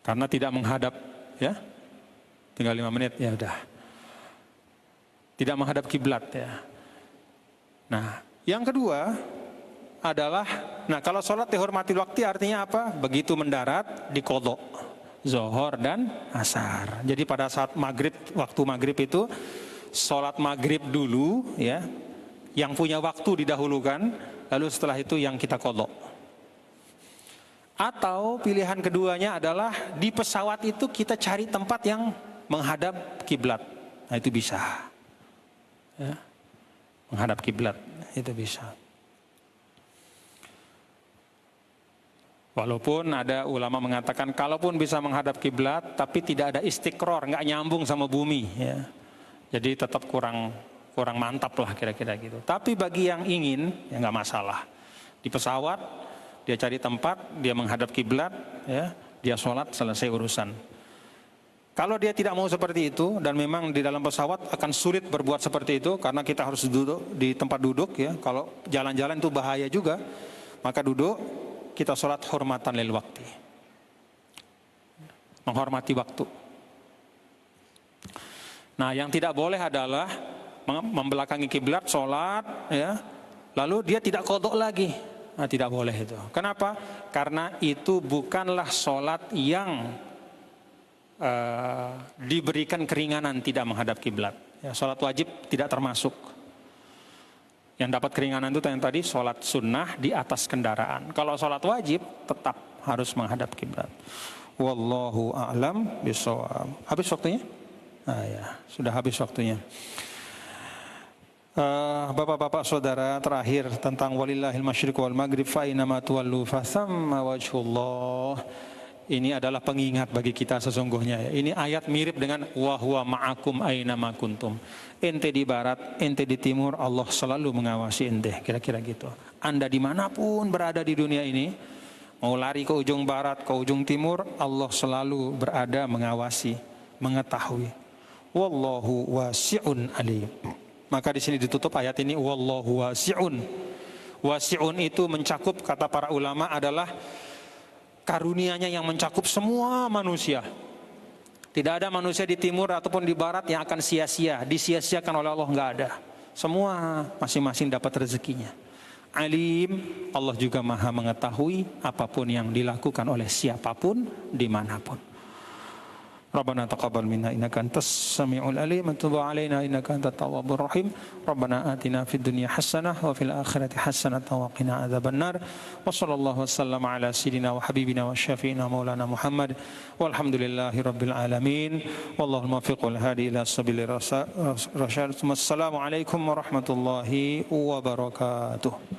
Karena tidak menghadap, ya, tinggal 5 menit, ya udah. Tidak menghadap kiblat, ya. Nah, yang kedua adalah, nah kalau sholat dihormati waktu artinya apa? Begitu mendarat diqodho, zuhur dan asar. Jadi pada saat maghrib, waktu maghrib itu sholat maghrib dulu, ya, yang punya waktu didahulukan, lalu setelah itu yang kita qodho. Atau pilihan keduanya adalah di pesawat itu kita cari tempat yang menghadap kiblat. Nah itu bisa, ya, menghadap kiblat itu bisa. Walaupun ada ulama mengatakan kalaupun bisa menghadap kiblat tapi tidak ada istiqror, nggak nyambung sama bumi, ya. Jadi tetap kurang mantap lah kira-kira gitu. Tapi bagi yang ingin ya nggak masalah. Di pesawat dia cari tempat, dia menghadap kiblat, ya, dia sholat, selesai urusan. Kalau dia tidak mau seperti itu dan memang di dalam pesawat akan sulit berbuat seperti itu karena kita harus duduk di tempat duduk, ya. Kalau jalan-jalan itu bahaya juga, maka duduk, kita sholat hormatan lil waktu, menghormati waktu. Nah, yang tidak boleh adalah membelakangi kiblat, sholat, ya, lalu dia tidak qodho lagi. Nah, tidak boleh itu. Kenapa? Karena itu bukanlah sholat yang diberikan keringanan tidak menghadap kiblat. Ya, sholat wajib tidak termasuk. Yang dapat keringanan itu yang tadi sholat sunnah di atas kendaraan. Kalau sholat wajib tetap harus menghadap kiblat. Wallahu a'lam bishawab. Habis waktunya? Nah, ya, sudah habis waktunya. Bapak-bapak saudara, terakhir tentang walillahil masyriq wal maghrib fa inama tuwallu fa thamma wajhullah. Ini adalah pengingat bagi kita sesungguhnya, ya. Ini ayat mirip dengan wa huwa ma'akum aina ma kuntum. Ente di barat, ente di timur, Allah selalu mengawasi ente, kira-kira gitu. Anda dimanapun berada di dunia ini, mau lari ke ujung barat, ke ujung timur, Allah selalu berada mengawasi, mengetahui. Wallahu wasi'un alim. Maka di sini ditutup ayat ini wallahu wasi'un. Wasi'un itu mencakup, kata para ulama, adalah karunia-Nya yang mencakup semua manusia. Tidak ada manusia di timur ataupun di barat yang akan sia-sia, disia-siakan oleh Allah, enggak ada. Semua masing-masing dapat rezekinya. Alim, Allah juga Maha mengetahui apapun yang dilakukan oleh siapapun dimanapun. Rabbana taqabbal minna innaka antas samiul alim wa tub alaina innaka antat tawwabur rahim. Rabbana atina fid dunya hasanah wa fil akhirati hasanah wa qina adzabannar. Wa sallallahu wasallama ala sayidina wa habibina wa syafiina maulana Muhammad walhamdulillahi rabbil alamin. Wallahul muwaffiq wal hadi ila sabilir rasyad. Wassalamu alaikum warahmatullahi wabarakatuh.